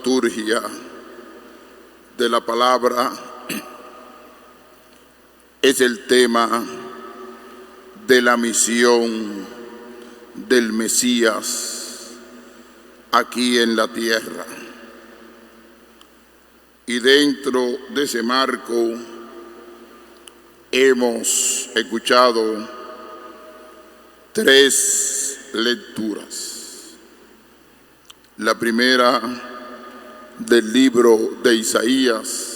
liturgia de la palabra es el tema de la misión del Mesías aquí en la tierra. Y dentro de ese marco hemos escuchado 3 lecturas. La primera del libro de Isaías,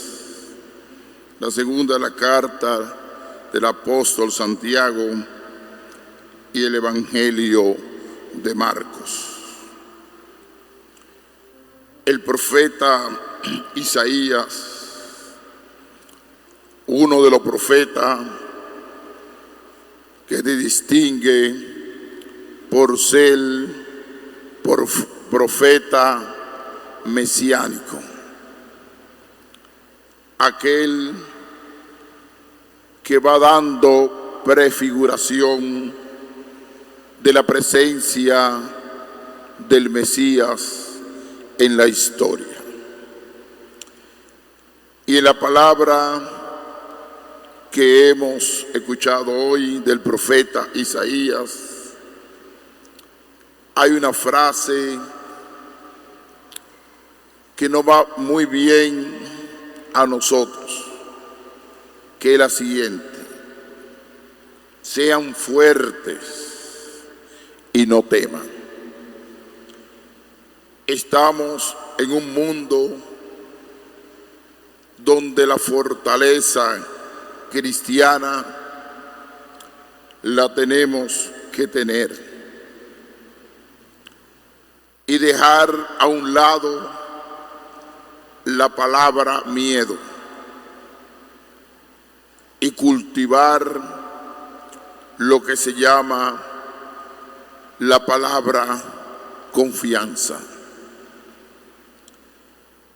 la segunda la carta del apóstol Santiago y el Evangelio de Marcos. El profeta Isaías, uno de los profetas que se distingue por ser profeta mesiánico, aquel que va dando prefiguración de la presencia del Mesías en la historia. Y en la palabra que hemos escuchado hoy del profeta Isaías, hay una frase que nos va muy bien a nosotros, que es la siguiente: sean fuertes y no teman. Estamos en un mundo donde la fortaleza cristiana la tenemos que tener y dejar a un lado la palabra miedo y cultivar lo que se llama la palabra confianza.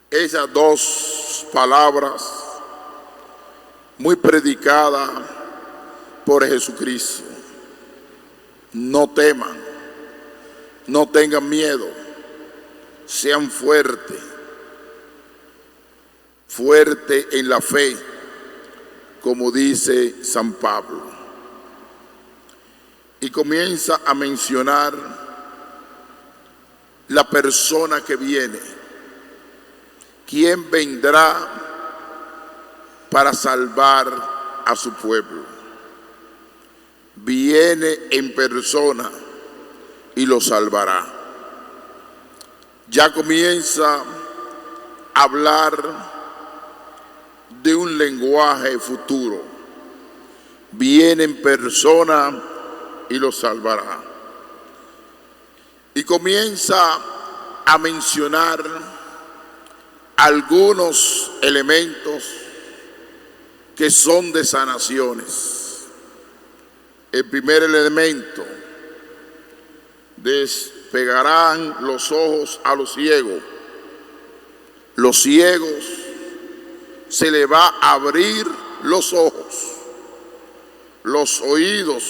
Esas 2 palabras muy predicadas por Jesucristo: no teman, no tengan miedo, sean fuertes en la fe, como dice San Pablo. Y comienza a mencionar la persona que viene. ¿Quién vendrá para salvar a su pueblo? Viene en persona y lo salvará. Ya comienza a hablar de un lenguaje futuro. Viene en persona y lo salvará. Y comienza a mencionar algunos elementos que son de sanaciones. El primer elemento: despegarán los ojos a los ciegos. Los ciegos se le va a abrir los ojos. Los oídos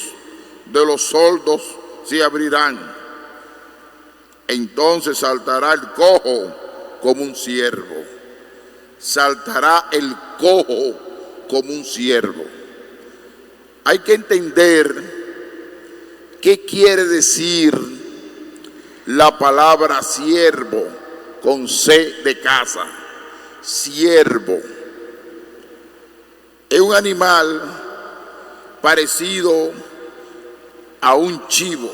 de los sordos se abrirán. Entonces saltará el cojo como un ciervo. Saltará el cojo como un ciervo. Hay que entender qué quiere decir la palabra siervo con C de casa. Siervo es un animal parecido a un chivo,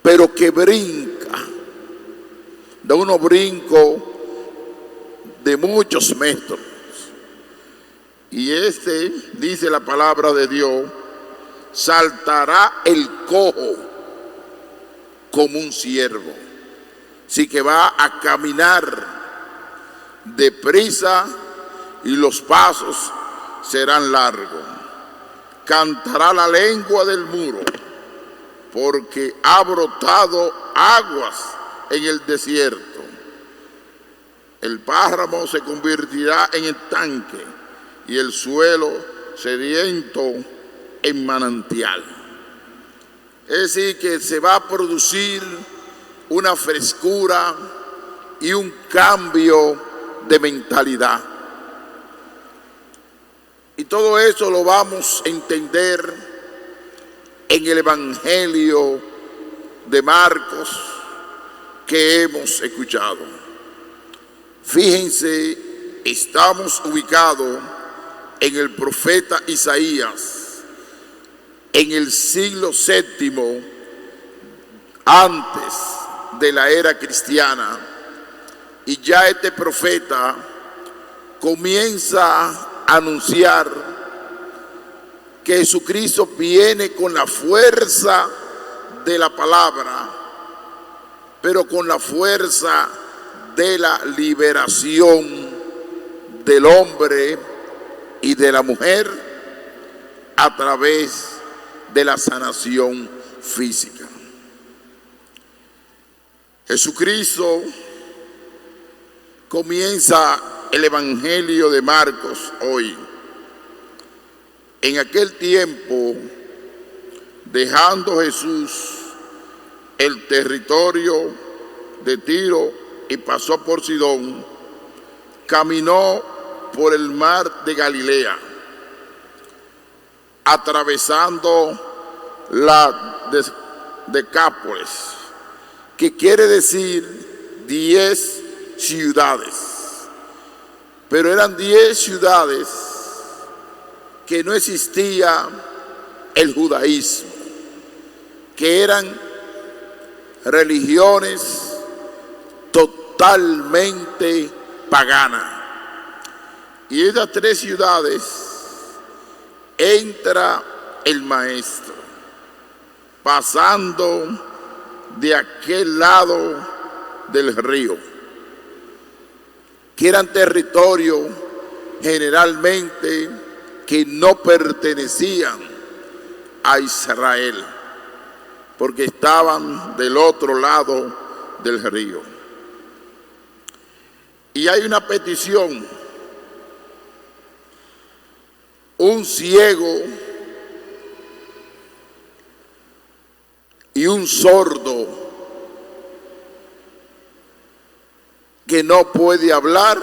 pero que brinca, da unos brincos de muchos metros. Y dice la palabra de Dios, saltará el cojo como un ciervo. Así que va a caminar deprisa y los pasos serán largos. Cantará la lengua del muro, porque ha brotado aguas en el desierto. El páramo se convertirá en estanque y el suelo sediento en manantial. Es decir, que se va a producir una frescura y un cambio de mentalidad. Y todo eso lo vamos a entender en el Evangelio de Marcos que hemos escuchado. Fíjense, estamos ubicados en el profeta Isaías, en el siglo VII antes de la era cristiana, y ya este profeta comienza a anunciar que Jesucristo viene con la fuerza de la palabra, pero con la fuerza de la liberación del hombre y de la mujer a través de la sanación física. Jesucristo comienza el Evangelio de Marcos hoy. En aquel tiempo, dejando Jesús el territorio de Tiro y pasó por Sidón, caminó por el mar de Galilea, atravesando la Decápolis, que quiere decir 10 ciudades. Pero eran 10 ciudades que no existía el judaísmo, que eran religiones totalmente paganas. Y en esas 3 ciudades entra el maestro, pasando de aquel lado del río, que eran territorios generalmente que no pertenecían a Israel, porque estaban del otro lado del río. Y hay una petición: un ciego y un sordo que no puede hablar,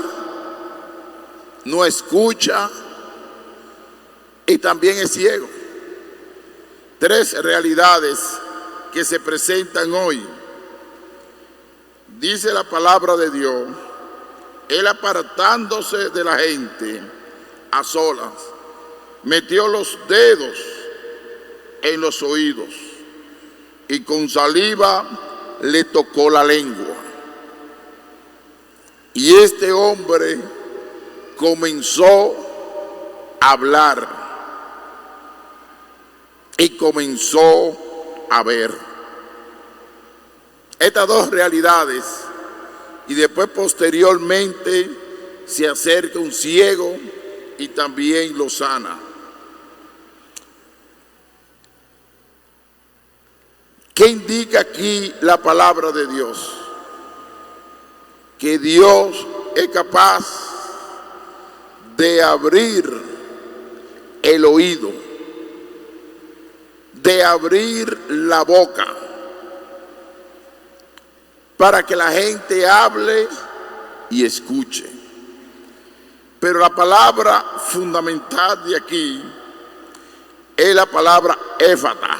no escucha y también es ciego. 3 realidades que se presentan hoy. Dice la palabra de Dios: él, apartándose de la gente a solas, metió los dedos en los oídos y con saliva le tocó la lengua. Y este hombre comenzó a hablar y comenzó a ver. Estas 2 realidades. Y después, posteriormente, se acerca un ciego y también lo sana. ¿Qué indica aquí la palabra de Dios? Que Dios es capaz de abrir el oído, de abrir la boca, para que la gente hable y escuche. Pero la palabra fundamental de aquí es la palabra éfata: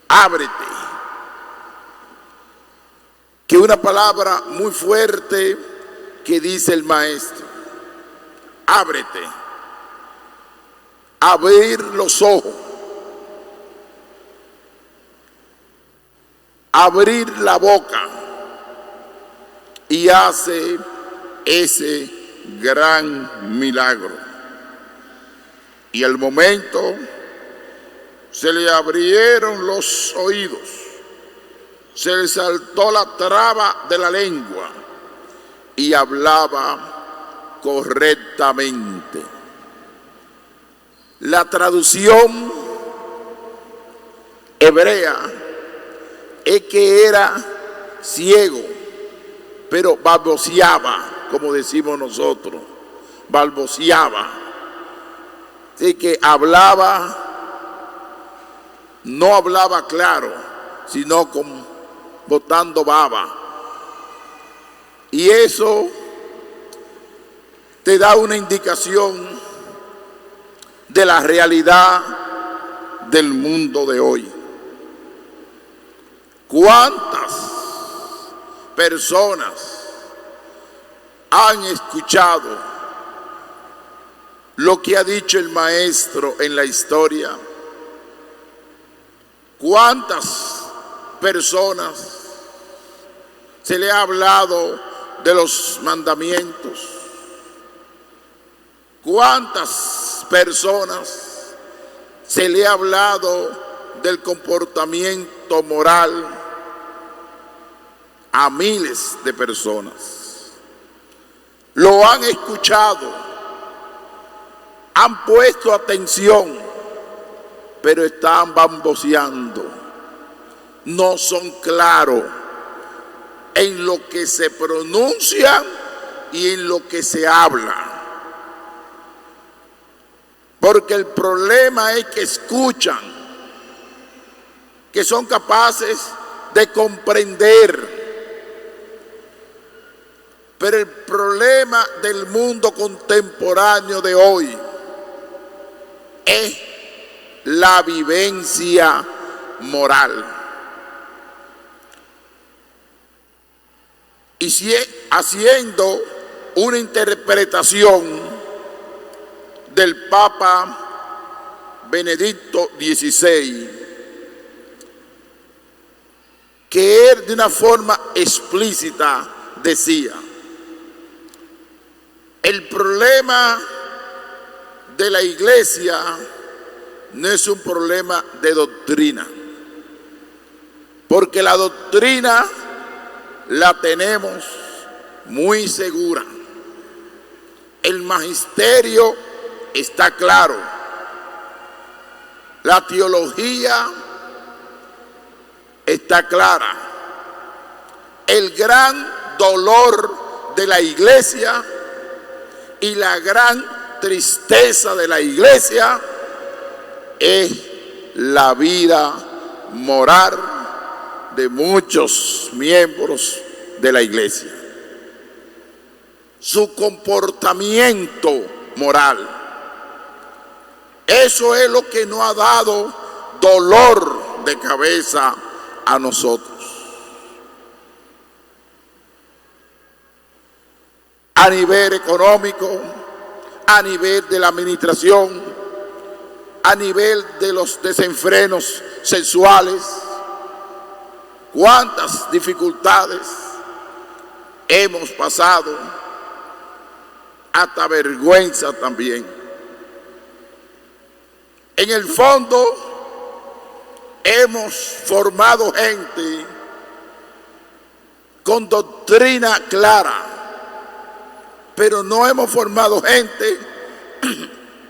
ábrete. Que es una palabra muy fuerte que dice el maestro: ábrete, abrir los ojos, abrir la boca, y hace ese gran milagro. Y al momento se le abrieron los oídos, se le saltó la traba de la lengua y hablaba correctamente. La traducción hebrea es que era ciego, pero balbuceaba, como decimos nosotros, balbuceaba. Así que hablaba, no hablaba claro, sino botando baba. Y eso te da una indicación de la realidad del mundo de hoy. ¿Cuántas personas han escuchado lo que ha dicho el maestro en la historia? ¿Cuántas personas se le ha hablado de los mandamientos? ¿Cuántas personas se le ha hablado del comportamiento moral? A miles de personas. Lo han escuchado, han puesto atención, pero están bamboceando. No son claros en lo que se pronuncia y en lo que se habla. Porque el problema es que escuchan, que son capaces de comprender. Pero el problema del mundo contemporáneo de hoy es la vivencia moral. Y si haciendo una interpretación del Papa Benedicto XVI, que él de una forma explícita decía: el problema de la iglesia no es un problema de doctrina, porque la doctrina la tenemos muy segura. El magisterio está claro. La teología está clara. El gran dolor de la iglesia y la gran tristeza de la iglesia es la vida moral de muchos miembros de la iglesia. Su comportamiento moral. Eso es lo que nos ha dado dolor de cabeza a nosotros. A nivel económico, a nivel de la administración, a nivel de los desenfrenos sexuales. Cuántas dificultades hemos pasado, hasta vergüenza también. En el fondo, hemos formado gente con doctrina clara, pero no hemos formado gente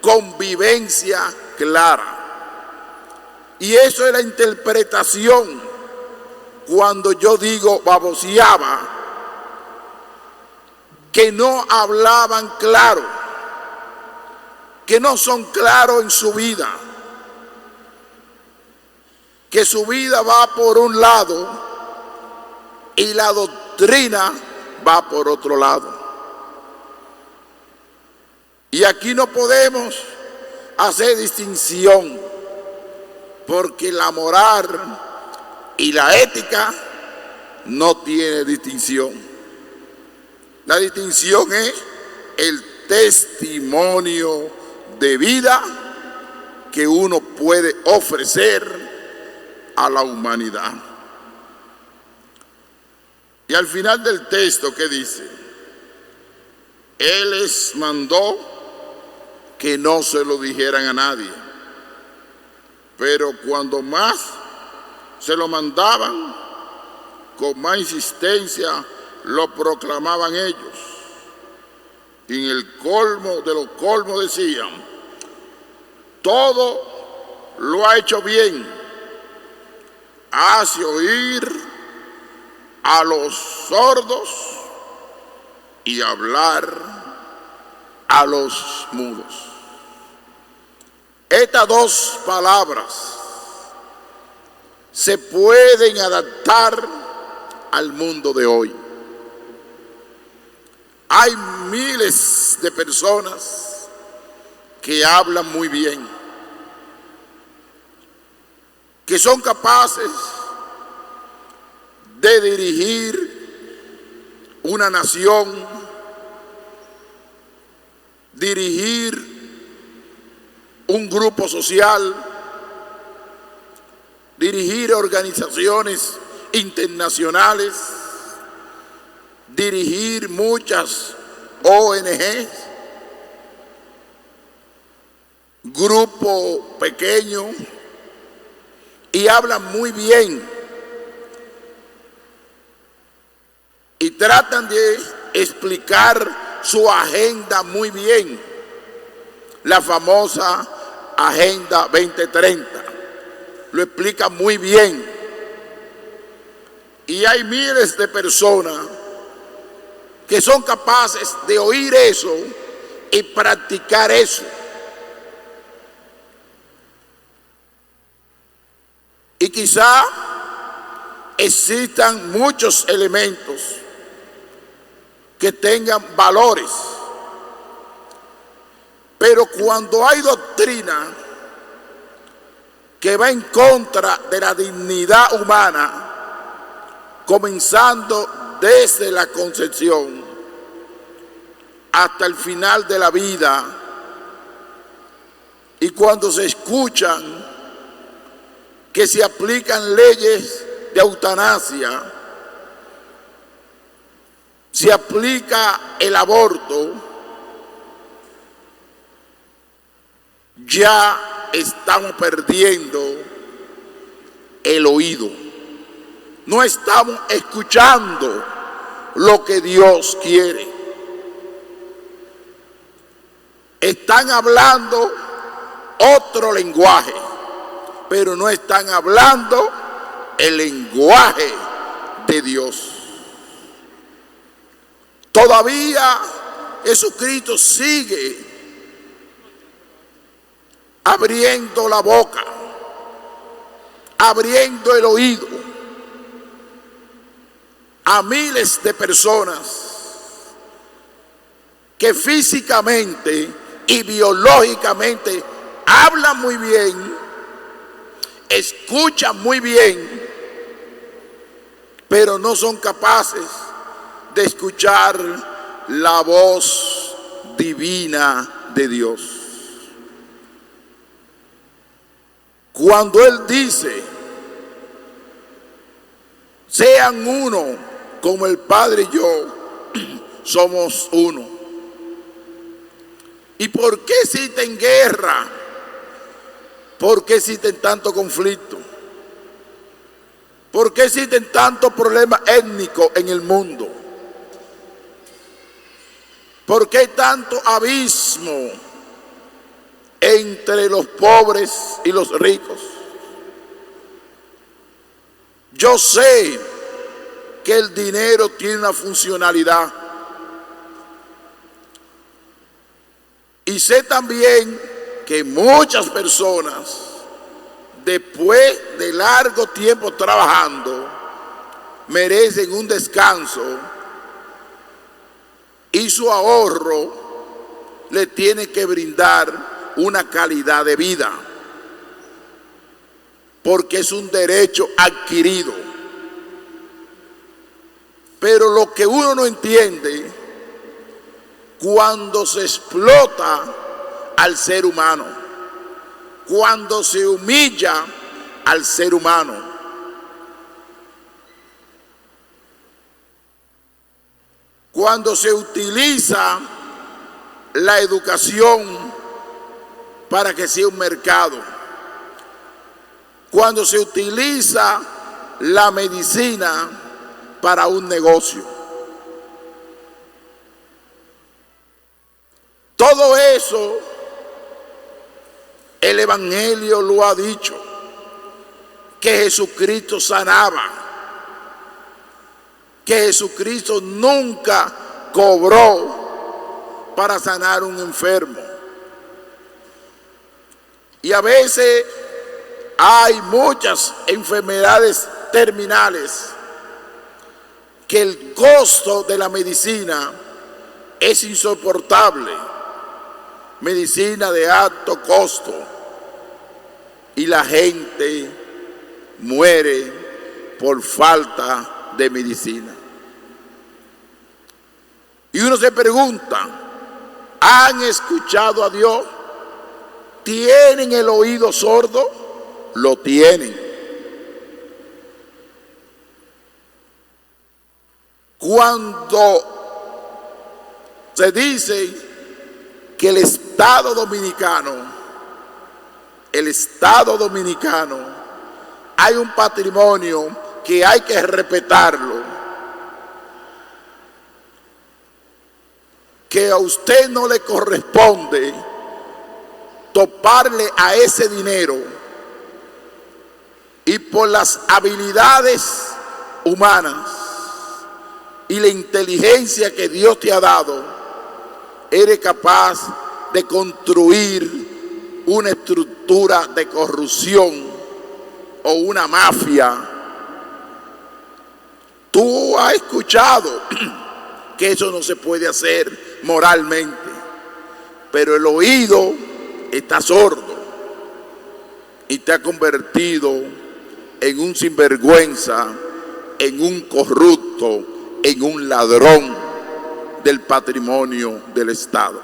con vivencia clara. Y eso es la interpretación. Cuando yo digo baboseaba, que no hablaban claro, que no son claros en su vida, que su vida va por un lado y la doctrina va por otro lado. Y aquí no podemos hacer distinción, porque la moral y la ética no tiene distinción. La distinción es el testimonio de vida que uno puede ofrecer a la humanidad. Y al final del texto, ¿qué dice? Él les mandó que no se lo dijeran a nadie, pero cuando más se lo mandaban, con más insistencia lo proclamaban ellos. Y en el colmo de los colmos decían: todo lo ha hecho bien, hace oír a los sordos y hablar a los mudos. Estas dos palabras se pueden adaptar al mundo de hoy. miles de personas que hablan muy bien, que son capaces de dirigir una nación, dirigir un grupo social, dirigir organizaciones internacionales, dirigir muchas ONGs, grupo pequeño, y hablan muy bien y tratan de explicar su agenda muy bien, la famosa Agenda 2030. Lo explica muy bien. Y hay miles de personas que son capaces de oír eso y practicar eso. Y quizá existan muchos elementos que tengan valores, pero cuando hay doctrina que va en contra de la dignidad humana, comenzando desde la concepción hasta el final de la vida, y cuando se escuchan que se aplican leyes de eutanasia, se aplica el aborto, ya estamos perdiendo el oído. No estamos escuchando lo que Dios quiere. Están hablando otro lenguaje, pero no están hablando el lenguaje de Dios. Todavía Jesucristo sigue abriendo la boca, abriendo el oído a miles de personas que físicamente y biológicamente hablan muy bien, escuchan muy bien, pero no son capaces de escuchar la voz divina de Dios. Cuando Él dice, sean uno como el Padre y yo somos uno. ¿Y por qué existen guerra? ¿Por qué existen tanto conflicto? ¿Por qué existen tantos problemas étnicos en el mundo? ¿Por qué hay tanto abismo entre los pobres y los ricos? Yo sé que el dinero tiene una funcionalidad. Y sé también que muchas personas, después de largo tiempo trabajando, merecen un descanso y su ahorro le tiene que brindar una calidad de vida, porque es un derecho adquirido. Pero lo que uno no entiende, cuando se explota al ser humano, cuando se humilla al ser humano, cuando se utiliza la educación para que sea un mercado, cuando se utiliza la medicina para un negocio. Todo eso el Evangelio lo ha dicho, que Jesucristo sanaba, que Jesucristo nunca cobró para sanar a un enfermo. Y a veces hay muchas enfermedades terminales que el costo de la medicina es insoportable, medicina de alto costo, y la gente muere por falta de medicina. Y uno se pregunta, ¿han escuchado a Dios? ¿Tienen el oído sordo? Lo tienen. Cuando se dice que el Estado Dominicano, hay un patrimonio que hay que respetarlo, que a usted no le corresponde toparle a ese dinero, y por las habilidades humanas y la inteligencia que Dios te ha dado, eres capaz de construir una estructura de corrupción o una mafia. Tú has escuchado que eso no se puede hacer moralmente, pero el oído está sordo y te ha convertido en un sinvergüenza, en un corrupto, en un ladrón del patrimonio del Estado.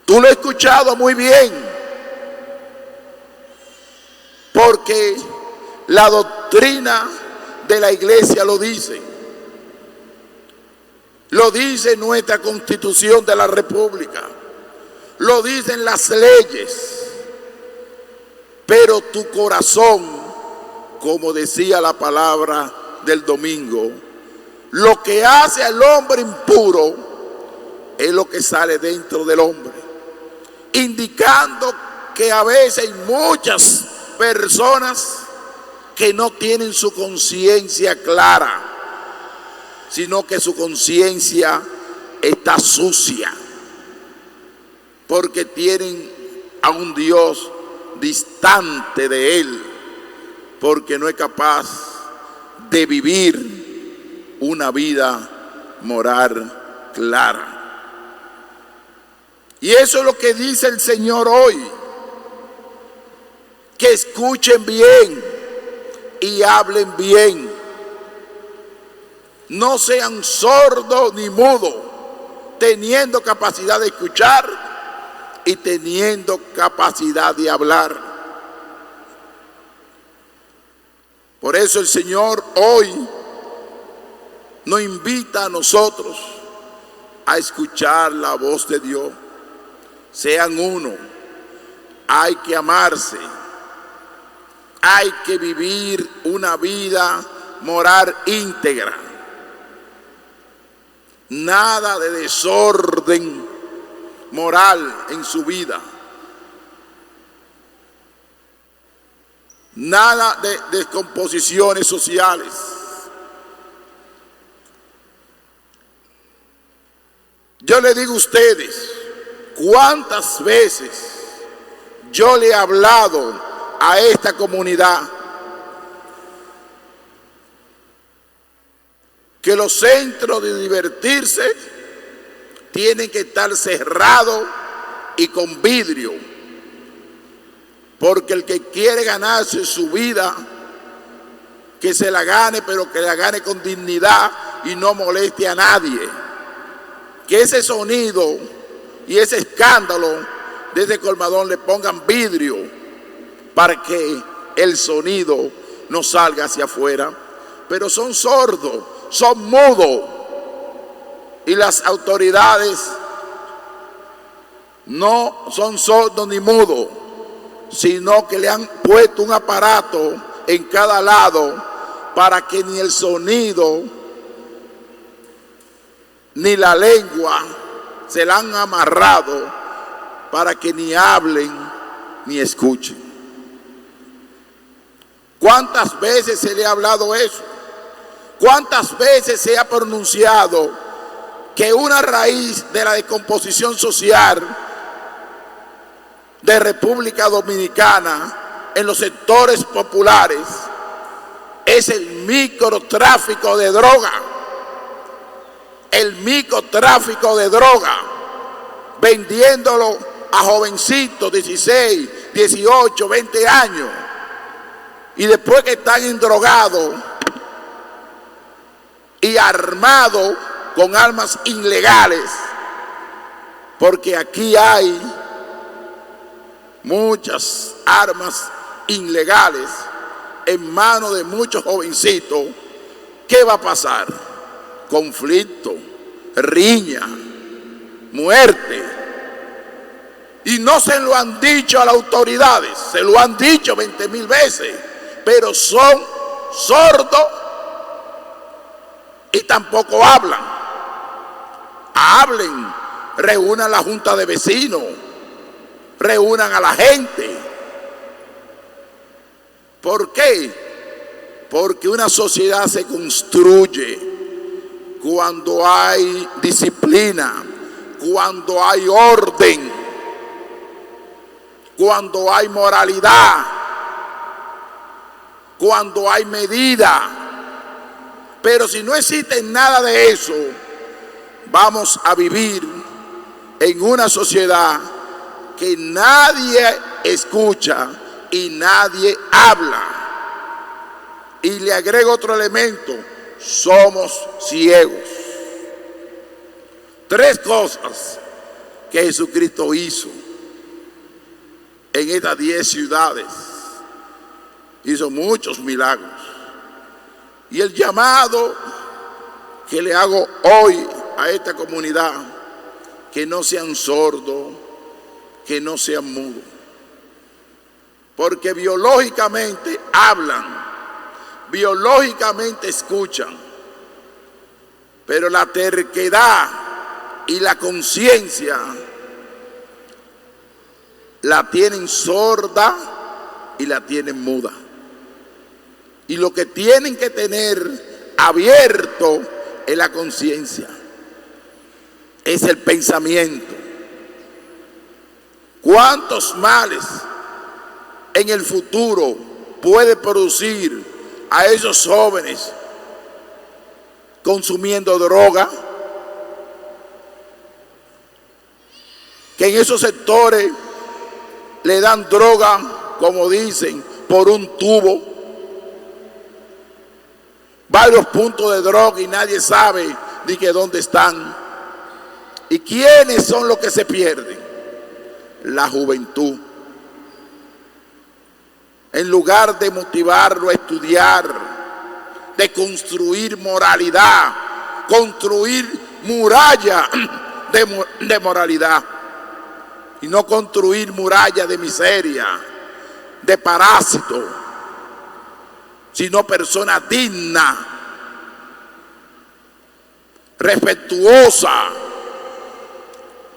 Tú lo has escuchado muy bien, porque la doctrina de la Iglesia lo dice nuestra Constitución de la República, lo dicen las leyes, pero tu corazón, como decía la palabra del domingo, lo que hace al hombre impuro es lo que sale dentro del hombre, indicando que a veces hay muchas personas que no tienen su conciencia clara, sino que su conciencia está sucia, porque tienen a un Dios distante de él, porque no es capaz de vivir una vida moral clara. Y eso es lo que dice el Señor hoy, que escuchen bien y hablen bien. No sean sordos ni mudos, teniendo capacidad de escuchar y teniendo capacidad de hablar. Por eso el Señor hoy nos invita a nosotros a escuchar la voz de Dios. Sean uno, hay que amarse, hay que vivir una vida moral íntegra. Nada de desorden moral en su vida. Nada de descomposiciones sociales. Yo le digo a ustedes, ¿cuántas veces yo le he hablado a esta comunidad que los centros de divertirse tienen que estar cerrados y con vidrio? Porque el que quiere ganarse su vida, que se la gane, pero que la gane con dignidad y no moleste a nadie. Que ese sonido y ese escándalo de ese colmadón le pongan vidrio para que el sonido no salga hacia afuera. Pero son sordos, son mudos, y las autoridades no son sordos ni mudos, sino que le han puesto un aparato en cada lado para que ni el sonido ni la lengua se la han amarrado, para que ni hablen ni escuchen. ¿Cuántas veces se le ha hablado eso? ¿Cuántas veces se ha pronunciado que una raíz de la descomposición social de República Dominicana en los sectores populares es el microtráfico de droga, el microtráfico de droga, vendiéndolo a jovencitos, 16, 18, 20 años. Y después que están endrogados y armados con armas ilegales, porque aquí hay muchas armas ilegales en manos de muchos jovencitos, ¿qué va a pasar? Conflicto, riña, muerte. Y no se lo han dicho a las autoridades, se lo han dicho 20,000 veces, pero son sordos y tampoco hablan. Hablen, reúnan la junta de vecinos, reúnan a la gente. ¿Por qué? Porque una sociedad se construye cuando hay disciplina, cuando hay orden, cuando hay moralidad, cuando hay medida. Pero si no existe nada de eso, vamos a vivir en una sociedad que nadie escucha y nadie habla. Y le agrego otro elemento: somos ciegos. 3 cosas que Jesucristo hizo en estas 10 ciudades. Hizo muchos milagros. Y el llamado que le hago hoy a esta comunidad: que no sean sordos, que no sean mudos. Porque biológicamente hablan, biológicamente escuchan, pero la terquedad y la conciencia la tienen sorda y la tienen muda. Y lo que tienen que tener abierto es la conciencia, es el pensamiento. ¿Cuántos males en el futuro puede producir a esos jóvenes consumiendo droga? Que en esos sectores le dan droga, como dicen, por un tubo. Varios puntos de droga y nadie sabe ni que dónde están. ¿Y quiénes son los que se pierden? La juventud. En lugar de motivarlo a estudiar, de construir moralidad, construir muralla de moralidad, y no construir muralla de miseria, de parásito, sino persona digna, respetuosa,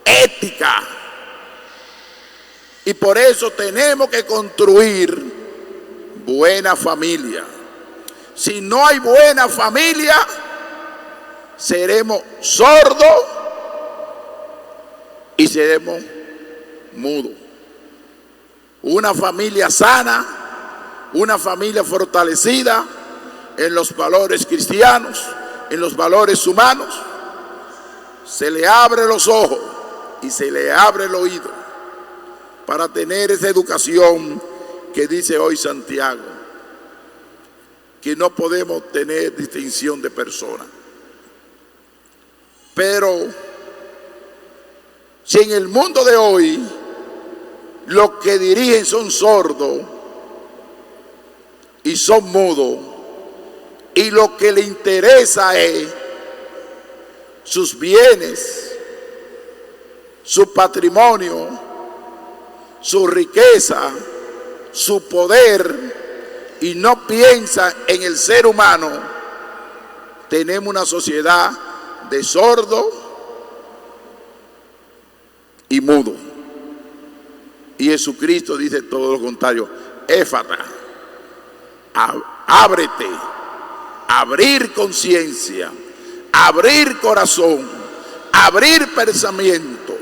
ética. Y por eso tenemos que construir buena familia. Si no hay buena familia, seremos sordos y seremos mudos. Una familia sana, una familia fortalecida en los valores cristianos, en los valores humanos, se le abre los ojos y se le abre el oído para tener esa educación que dice hoy Santiago, que no podemos tener distinción de persona. Pero si en el mundo de hoy los que dirigen son sordos y son mudos, y lo que le interesa es sus bienes, su patrimonio, su riqueza, su poder, y no piensa en el ser humano, tenemos una sociedad de sordos y mudos. Y Jesucristo dice todo lo contrario: éfata, ábrete, abrir conciencia, abrir corazón, abrir pensamiento,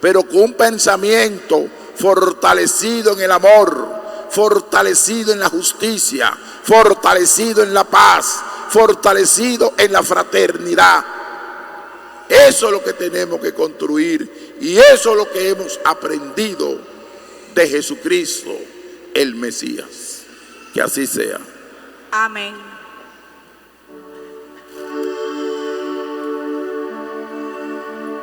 pero con un pensamiento fortalecido en el amor, fortalecido en la justicia, fortalecido en la paz, fortalecido en la fraternidad. Eso es lo que tenemos que construir y eso es lo que hemos aprendido de Jesucristo, el Mesías. Que así sea. Amén.